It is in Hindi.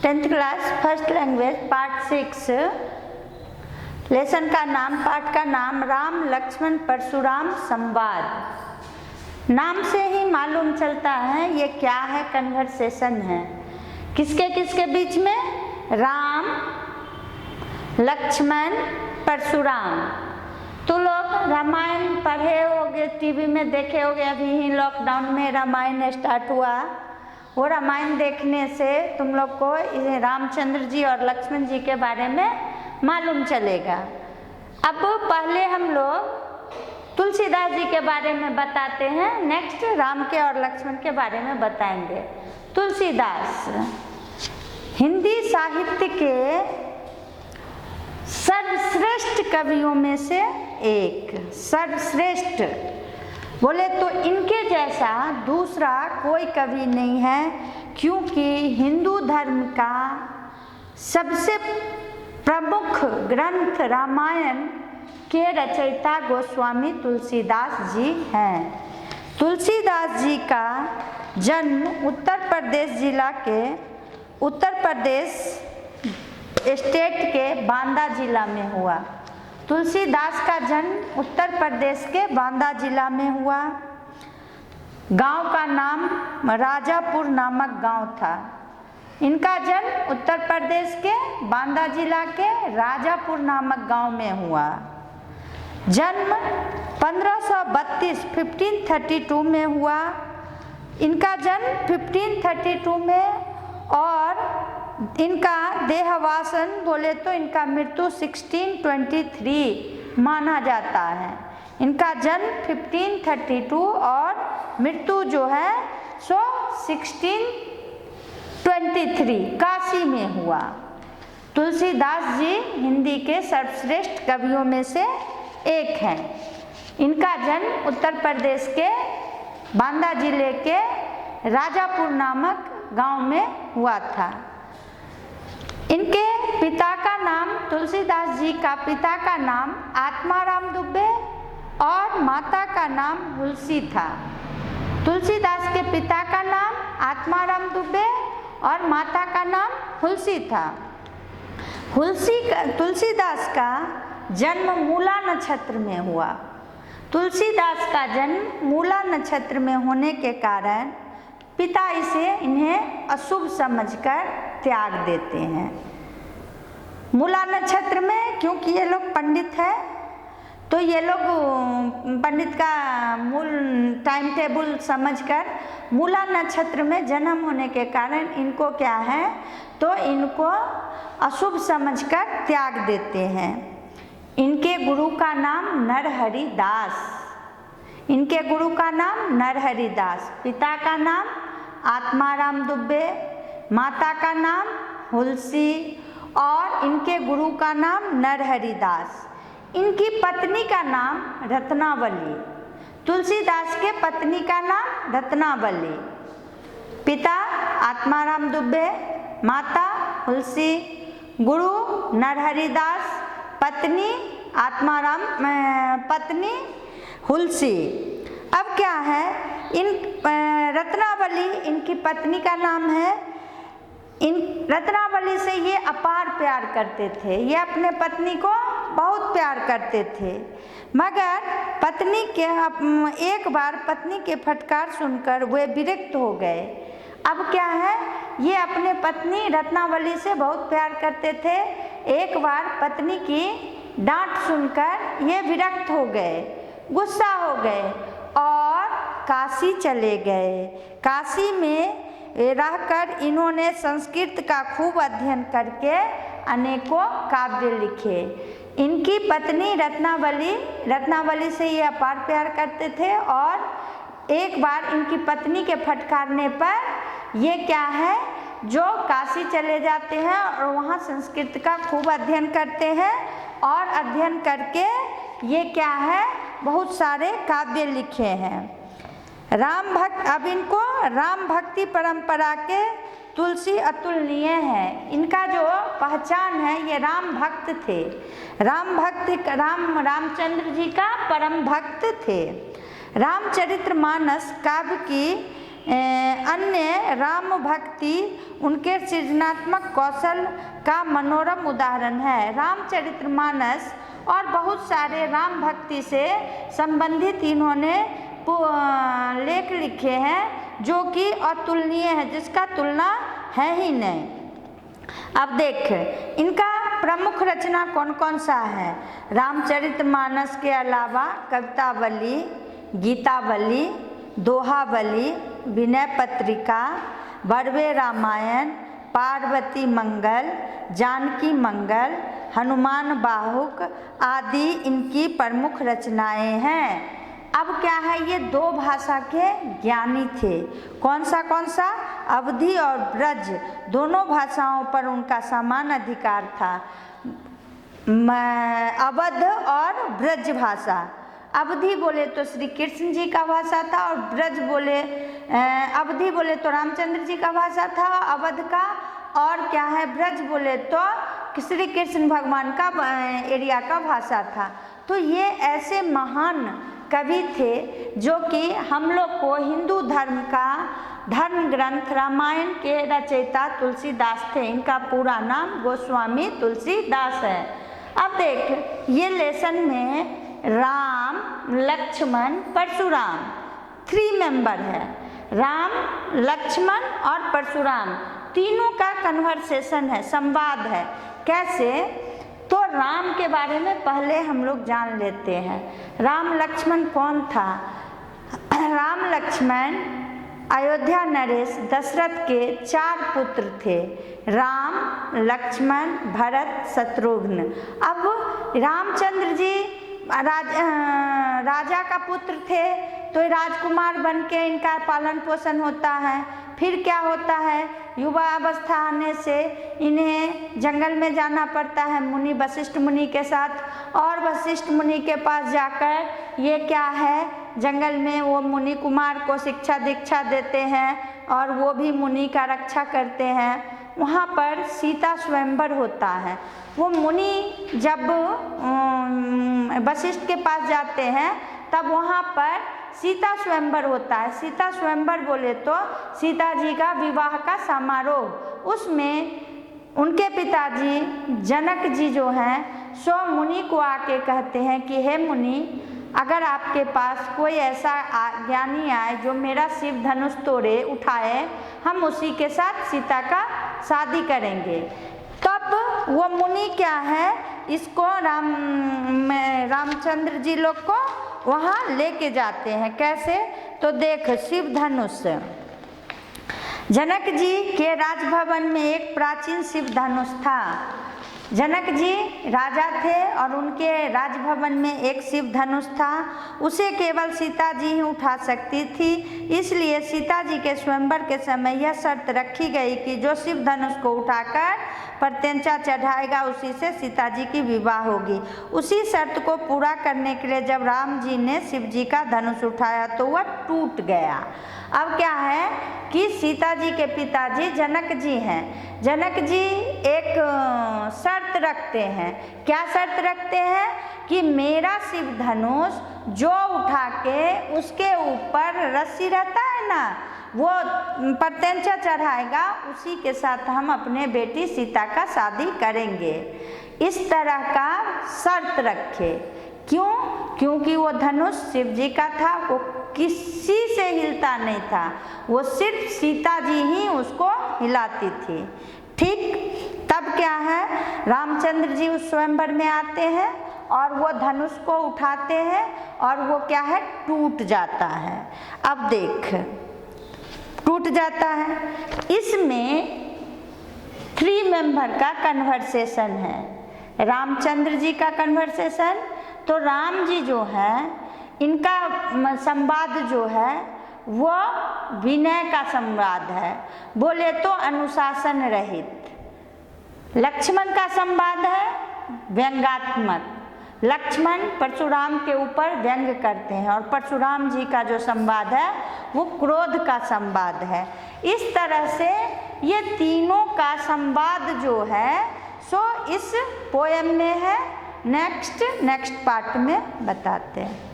10th class first language part 6 lesson का नाम, पाठ का नाम राम लक्ष्मण परशुराम संवाद। नाम से ही मालूम चलता है ये क्या है, कन्वर्सेशन है। किसके किसके बीच में? राम लक्ष्मण परशुराम। तो लोग रामायण पढ़े होगे, टीवी में देखे होगे। अभी ही लॉकडाउन में रामायण स्टार्ट हुआ। वो रामायण देखने से तुम लोग को रामचंद्र जी और लक्ष्मण जी के बारे में मालूम चलेगा। अब पहले हम लोग तुलसीदास जी के बारे में बताते हैं, नेक्स्ट राम के और लक्ष्मण के बारे में बताएंगे। तुलसीदास हिंदी साहित्य के सर्वश्रेष्ठ कवियों में से एक, सर्वश्रेष्ठ बोले तो इनके जैसा दूसरा कोई कवि नहीं है, क्योंकि हिंदू धर्म का सबसे प्रमुख ग्रंथ रामायण के रचयिता गोस्वामी तुलसीदास जी हैं। तुलसीदास जी का जन्म उत्तर प्रदेश जिला के, उत्तर प्रदेश स्टेट के बांदा जिला में हुआ। तुलसीदास का जन्म उत्तर प्रदेश के बांदा जिला में हुआ। गांव का नाम राजापुर नामक गांव था। इनका जन्म उत्तर प्रदेश के बांदा जिला के राजापुर नामक गांव में हुआ। जन्म 1532 में हुआ। इनका जन्म 1532 में, और इनका देहावसान बोले तो इनका मृत्यु 1623 माना जाता है। इनका जन्म 1532 और मृत्यु जो है सो 1623 काशी में हुआ। तुलसीदास जी हिंदी के सर्वश्रेष्ठ कवियों में से एक हैं। इनका जन्म उत्तर प्रदेश के बांदा जिले के राजापुर नामक गांव में हुआ था। इनके पिता का नाम, तुलसीदास जी का पिता का नाम आत्माराम दुबे और माता का नाम हुलसी था। तुलसीदास के पिता का नाम आत्माराम दुबे और माता का नाम हुलसी था। तुलसीदास का जन्म मूला नक्षत्र में हुआ। तुलसीदास का जन्म मूला नक्षत्र में होने के कारण पिता इन्हें अशुभ समझकर त्याग देते हैं। मूला नक्षत्र में क्योंकि ये लोग पंडित हैं, तो ये लोग पंडित का मूल टाइम टेबल समझकर मूला नक्षत्र में जन्म होने के कारण इनको क्या है, तो इनको अशुभ समझकर त्याग देते हैं। इनके गुरु का नाम नरहरि दास। इनके गुरु का नाम नरहरि दास। पिता का नाम आत्माराम दुबे, माता का नाम हुलसी और इनके गुरु का नाम नरहरि दास। इनकी पत्नी का नाम रत्नावली। तुलसीदास के पत्नी का नाम रत्नावली। पिता आत्माराम दुबे, माता हुलसी, गुरु नरहरि दास, पत्नी हुलसी। अब क्या है, इन रत्नावली इनकी पत्नी का नाम है। इन रत्नावली से ये अपार प्यार करते थे। ये अपने पत्नी को बहुत प्यार करते थे, मगर पत्नी के एक बार पत्नी के फटकार सुनकर वे विरक्त हो गए। अब क्या है, ये अपने पत्नी रत्नावली से बहुत प्यार करते थे। एक बार पत्नी की डांट सुनकर ये विरक्त हो गए, गुस्सा हो गए और काशी चले गए। काशी में रहकर इन्होंने संस्कृत का खूब अध्ययन करके अनेकों काव्य लिखे। इनकी पत्नी रत्नावली से ये अपार प्यार करते थे, और एक बार इनकी पत्नी के फटकारने पर ये क्या है, जो काशी चले जाते हैं और वहाँ संस्कृत का खूब अध्ययन करते हैं, और अध्ययन करके ये क्या है, बहुत सारे काव्य लिखे हैं। अब इनको राम भक्ति परंपरा के तुलसी अतुलनीय है। इनका जो पहचान है, ये राम भक्त थे। रामचंद्र जी का परम भक्त थे। रामचरितमानस काव्य की अन्य राम भक्ति उनके सृजनात्मक कौशल का मनोरम उदाहरण है। रामचरितमानस और बहुत सारे राम भक्ति से संबंधित इन्होंने लेख लिखे हैं जो कि अतुलनीय है, जिसका तुलना है ही नहीं। अब देख इनका प्रमुख रचना कौन कौन सा है। रामचरितमानस के अलावा कवितावली, गीतावली, दोहावली, विनय पत्रिका, बड़वे रामायण, पार्वती मंगल, जानकी मंगल, हनुमान बाहुक आदि इनकी प्रमुख रचनाएं हैं। अब क्या है, ये दो भाषा के ज्ञानी थे। कौन सा? अवधी और ब्रज दोनों भाषाओं पर उनका समान अधिकार था। अवध और ब्रज भाषा, अवधी बोले तो श्री कृष्ण जी का भाषा था और ब्रज बोले अवधी बोले तो रामचंद्र जी का भाषा था अवध का, और क्या है ब्रज बोले तो श्री कृष्ण भगवान का एरिया का भाषा था। तो ये ऐसे महान कवि थे जो कि हम लोग को हिंदू धर्म का धर्म ग्रंथ रामायण के रचयिता तुलसीदास थे। इनका पूरा नाम गोस्वामी तुलसीदास है। अब देख ये लेसन में राम, लक्ष्मण, परशुराम 3 मेंबर है। राम, लक्ष्मण और परशुराम तीनों का कन्वर्सेशन है, संवाद है। कैसे? तो राम के बारे में पहले हम लोग जान लेते हैं। राम लक्ष्मण कौन था? राम लक्ष्मण अयोध्या नरेश दशरथ के 4 पुत्र थे, राम, लक्ष्मण, भरत, शत्रुघ्न। अब रामचंद्र जी राजा का पुत्र थे तो राजकुमार बन के इनका पालन पोषण होता है। फिर क्या होता है, युवा अवस्था आने से इन्हें जंगल में जाना पड़ता है मुनि वशिष्ठ मुनि के साथ, और वशिष्ठ मुनि के पास जाकर ये क्या है जंगल में वो मुनि कुमार को शिक्षा दीक्षा देते हैं और वो भी मुनि का रक्षा करते हैं। वहाँ पर सीता स्वयंवर होता है। वो मुनि जब वशिष्ठ के पास जाते हैं तब वहाँ पर सीता स्वयंवर होता है। सीता स्वयंवर बोले तो सीता जी का विवाह का समारोह, उसमें उनके पिताजी जनक जी जो हैं सो मुनि को आके कहते हैं कि हे मुनि, अगर आपके पास कोई ऐसा ज्ञानी आए जो मेरा शिव धनुष तोड़े उठाए, हम उसी के साथ सीता का शादी करेंगे। तब वो मुनि क्या है, इसको रामचंद्र जी लोग को वहाँ लेके जाते हैं। कैसे? तो देख शिव धनुष, जनक जी के राजभवन में एक प्राचीन शिव धनुष था। जनक जी राजा थे और उनके राजभवन में एक शिव धनुष था। उसे केवल सीता जी ही उठा सकती थी। इसलिए सीता जी के स्वयंवर के समय यह शर्त रखी गई कि जो शिव धनुष को उठाकर प्रत्यंचा चढ़ाएगा उसी से सीता जी की विवाह होगी। उसी शर्त को पूरा करने के लिए जब राम जी ने शिव जी का धनुष उठाया तो वह टूट गया। अब क्या है कि सीता जी के पिताजी जनक जी हैं। जनक जी एक शर्त रखते हैं। क्या शर्त रखते हैं? कि मेरा शिव धनुष जो उठा के उसके ऊपर रस्सी रहता है ना, वो प्रत्यंचा चढ़ाएगा, उसी के साथ हम अपने बेटी सीता का शादी करेंगे। इस तरह का शर्त रखे। क्यों? क्योंकि वो धनुष शिव जी का था, वो किसी से हिलता नहीं था, वो सिर्फ सीता जी ही उसको हिलाती थी। ठीक, तब क्या है, रामचंद्र जी उस स्वयंवर में आते हैं और वो धनुष को उठाते हैं और वो क्या है, टूट जाता है। अब देख टूट जाता है। इसमें 3 मेंबर का कन्वर्सेशन है। रामचंद्र जी का कन्वर्सेशन, तो राम जी जो है इनका संवाद जो है वो विनय का संवाद है, बोले तो अनुशासन रहित। लक्ष्मण का संवाद है व्यंग्यात्मक। लक्ष्मण परशुराम के ऊपर व्यंग करते हैं और परशुराम जी का जो संवाद है वो क्रोध का संवाद है। इस तरह से ये तीनों का संवाद जो है सो इस पोएम में है। नेक्स्ट पार्ट में बताते हैं।